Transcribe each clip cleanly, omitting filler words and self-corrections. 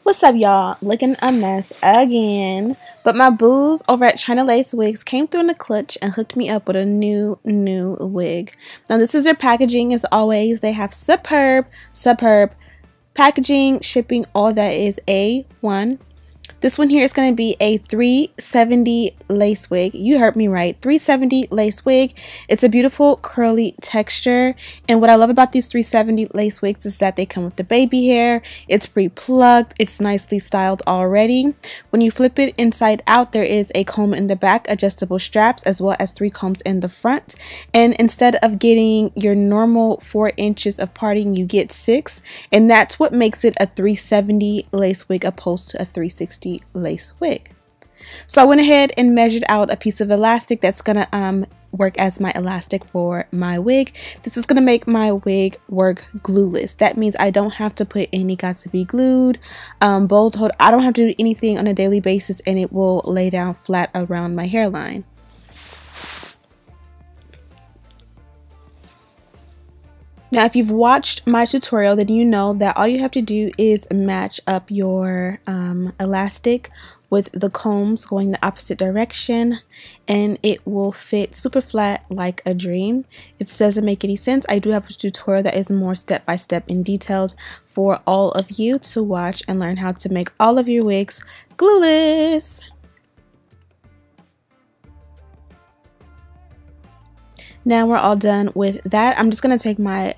What's up, y'all? Looking a mess again, but my boos over at Chinalacewig came through in the clutch and hooked me up with a new wig. Now this is their packaging. As always, they have superb packaging, shipping, all that is A1. This one here is going to be a 370 lace wig. You heard me right, 370 lace wig. It's a beautiful curly texture, and what I love about these 370 lace wigs is that they come with the baby hair. It's pre-plucked, it's nicely styled already. When you flip it inside out, there is a comb in the back, adjustable straps, as well as 3 combs in the front. And instead of getting your normal 4 inches of parting, you get 6, and that's what makes it a 370 lace wig opposed to a 360 lace wig. So I went ahead and measured out a piece of elastic that's gonna work as my elastic for my wig. This is gonna make my wig work glueless. That means I don't have to put any got to be glued, bold hold. I don't have to do anything on a daily basis, and it will lay down flat around my hairline. Now, if you've watched my tutorial, then you know that all you have to do is match up your elastic with the combs going the opposite direction, and it will fit super flat like a dream. If this doesn't make any sense, I do have a tutorial that is more step-by-step and detailed for all of you to watch and learn how to make all of your wigs glueless. Now we're all done with that. I'm just going to take my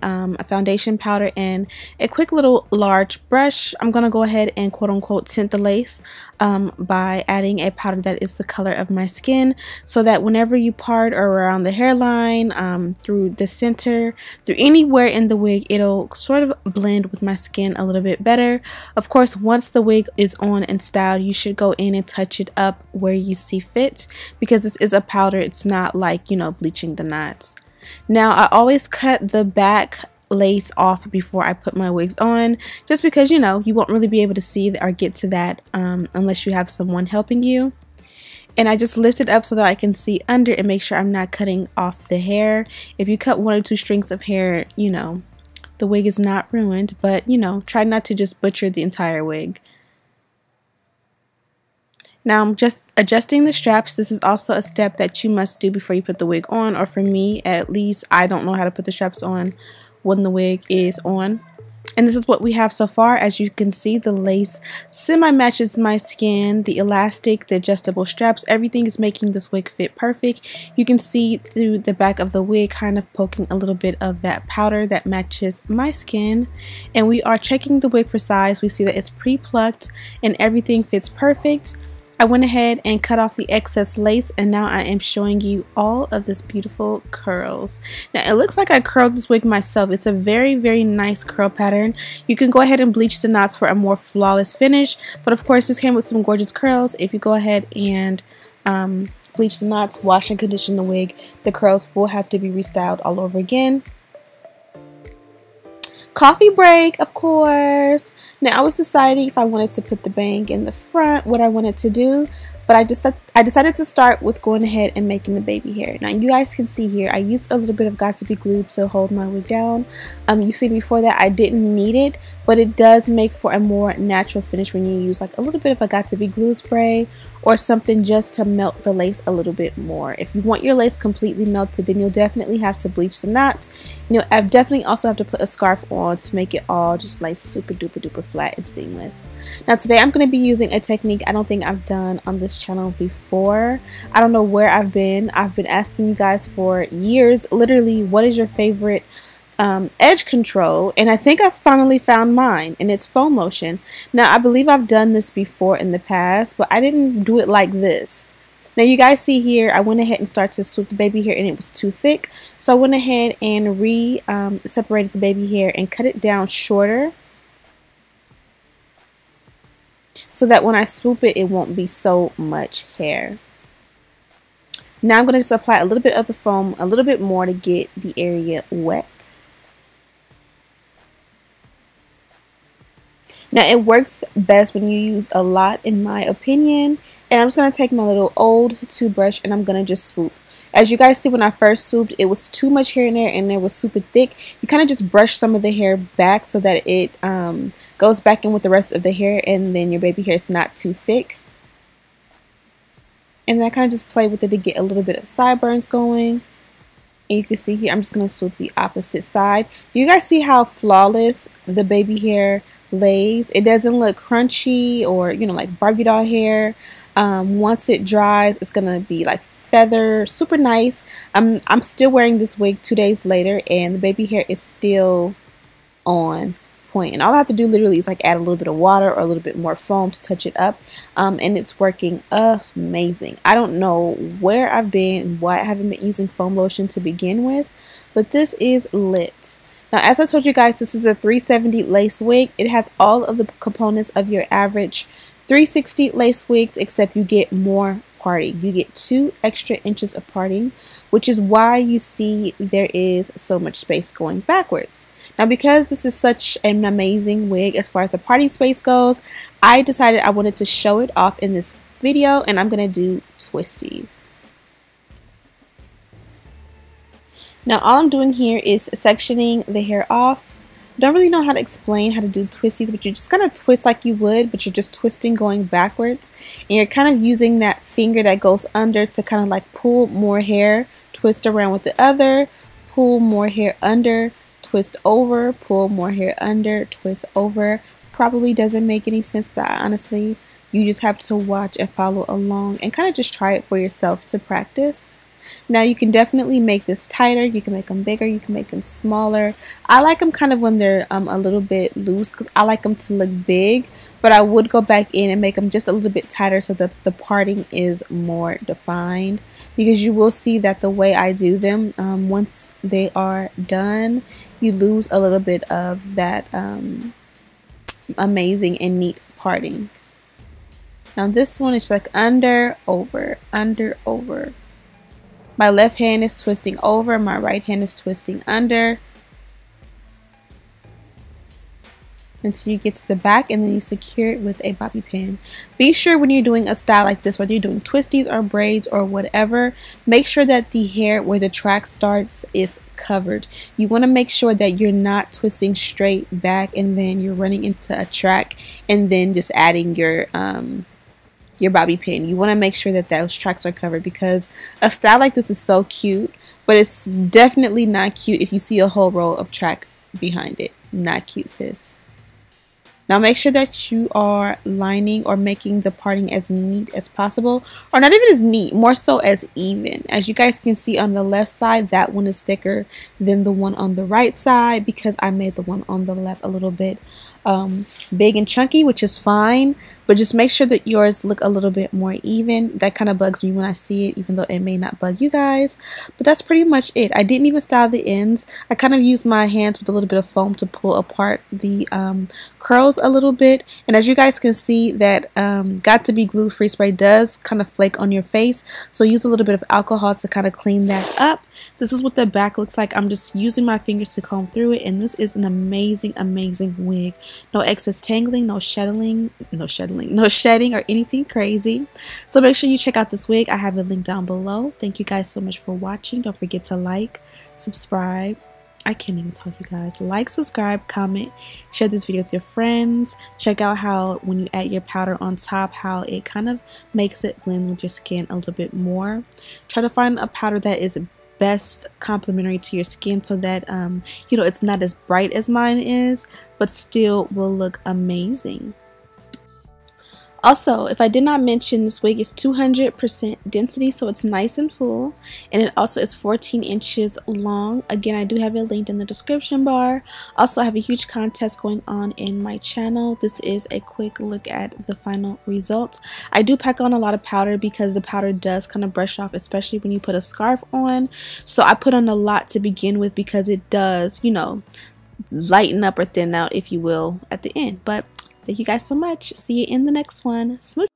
foundation powder and a quick little large brush. I'm going to go ahead and quote-unquote tint the lace by adding a powder that is the color of my skin, so that whenever you part or around the hairline, through the center, through anywhere in the wig, it'll sort of blend with my skin a little bit better. Of course, once the wig is on and styled, you should go in and touch it up where you see fit, because this is a powder. It's not like, you know, bleaching the knots. Now, I always cut the back lace off before I put my wigs on, just because, you know, you won't really be able to see or get to that unless you have someone helping you. And I just lift it up so that I can see under and make sure I'm not cutting off the hair. If you cut 1 or 2 strings of hair, you know, the wig is not ruined, but, you know, try not to just butcher the entire wig. Now I'm just adjusting the straps. This is also a step that you must do before you put the wig on, or for me at least, I don't know how to put the straps on when the wig is on. And this is what we have so far. As you can see, the lace semi-matches my skin, the elastic, the adjustable straps, everything is making this wig fit perfect. You can see through the back of the wig kind of poking a little bit of that powder that matches my skin. And we are checking the wig for size. We see that it's pre-plucked and everything fits perfect. I went ahead and cut off the excess lace, and now I am showing you all of this beautiful curls. Now it looks like I curled this wig myself. It's a very nice curl pattern. You can go ahead and bleach the knots for a more flawless finish, but of course this came with some gorgeous curls. If you go ahead and bleach the knots, wash and condition the wig, the curls will have to be restyled all over again. Coffee break, of course. Now I was deciding if I wanted to put the bang in the front, what I wanted to do, but I decided to start with going ahead and making the baby hair. Now you guys can see here I used a little bit of got to be glued to hold my wig down. You see before that I didn't need it, but it does make for a more natural finish when you use like a little bit of a got to be glue spray or something just to melt the lace a little bit more. If you want your lace completely melted, then you'll definitely have to bleach the knots. You know, I definitely also have to put a scarf on to make it all just like super duper flat and seamless. Now today I'm going to be using a technique I don't think I've done on this channel before. I don't know where I've been asking you guys for years, literally, what is your favorite edge control, and I think I finally found mine, and it's foam motion. Now I believe I've done this before in the past, but I didn't do it like this. Now you guys see here I went ahead and started to swoop the baby hair, and it was too thick, so I went ahead and separated the baby hair and cut it down shorter, so that when I swoop it, it won't be so much hair. Now I'm going to just apply a little bit of the foam, a little bit more to get the area wet. Now it works best when you use a lot, in my opinion. And I'm just going to take my little old toothbrush and I'm going to just swoop. As you guys see, when I first swooped, it was too much hair in there and it was super thick. You kind of just brush some of the hair back so that it goes back in with the rest of the hair, and then your baby hair is not too thick. And then I kind of just play with it to get a little bit of sideburns going. And you can see here, I'm just going to swoop the opposite side. Do you guys see how flawless the baby hair lays? It doesn't look crunchy or, you know, like Barbie doll hair. Once it dries, it's going to be like feather, super nice. I'm still wearing this wig 2 days later and the baby hair is still on point, and all I have to do literally is like add a little bit of water or a little bit more foam to touch it up, and it's working amazing. I don't know where I've been and why I haven't been using foam lotion to begin with, but this is lit. Now, as I told you guys, this is a 370 lace wig. It has all of the components of your average 360 lace wigs, except you get more parting. You get 2 extra inches of parting, which is why you see there is so much space going backwards. Now, because this is such an amazing wig as far as the parting space goes, I decided I wanted to show it off in this video, and I'm going to do twisties. Now, all I'm doing here is sectioning the hair off. I don't really know how to explain how to do twisties, but you're just kind of twist like you would, but you're just twisting going backwards, and you're kind of using that finger that goes under to kind of like pull more hair, twist around with the other, pull more hair under, twist over, pull more hair under, twist over. Probably doesn't make any sense, but honestly, you just have to watch and follow along and kind of just try it for yourself to practice. Now, you can definitely make this tighter, you can make them bigger, you can make them smaller. I like them kind of when they're a little bit loose because I like them to look big, but I would go back in and make them just a little bit tighter so that the parting is more defined, because you will see that the way I do them, once they are done, you lose a little bit of that amazing and neat parting. Now this one is like under, over, under, over. My left hand is twisting over, my right hand is twisting under. Until you get to the back, and then you secure it with a bobby pin. Be sure when you're doing a style like this, whether you're doing twisties or braids or whatever, make sure that the hair where the track starts is covered. You want to make sure that you're not twisting straight back and then you're running into a track and then just adding your bobby pin. You want to make sure that those tracks are covered, because a style like this is so cute, but it's definitely not cute if you see a whole row of track behind it. Not cute, sis. Now make sure that you are lining or making the parting as neat as possible, or not even as neat, more so as even. As you guys can see on the left side, that one is thicker than the one on the right side because I made the one on the left a little bit big and chunky, which is fine, but just make sure that yours look a little bit more even. That kind of bugs me when I see it, even though it may not bug you guys. But that's pretty much it. I didn't even style the ends. I kind of used my hands with a little bit of foam to pull apart the curls a little bit, and as you guys can see, that Got To Be Glue Free Spray does kind of flake on your face, so use a little bit of alcohol to kind of clean that up. This is what the back looks like. I'm just using my fingers to comb through it, and this is an amazing wig. No excess tangling, no shedding or anything crazy. So make sure you check out this wig. I have it linked down below. Thank you guys so much for watching. Don't forget to like, subscribe. I can't even talk, you guys. Like, subscribe, comment, share this video with your friends. Check out how when you add your powder on top, how it kind of makes it blend with your skin a little bit more. Try to find a powder that is best complementary to your skin, so that you know, it's not as bright as mine is, but still will look amazing. Also, if I did not mention, this wig is 200% density, so it's nice and full, and it also is 14 inches long. Again, I do have it linked in the description bar. Also, I have a huge contest going on in my channel. This is a quick look at the final result. I do pack on a lot of powder because the powder does kind of brush off, especially when you put a scarf on. So I put on a lot to begin with because it does, you know, lighten up or thin out, if you will, at the end. But thank you guys so much. See you in the next one. Smooch.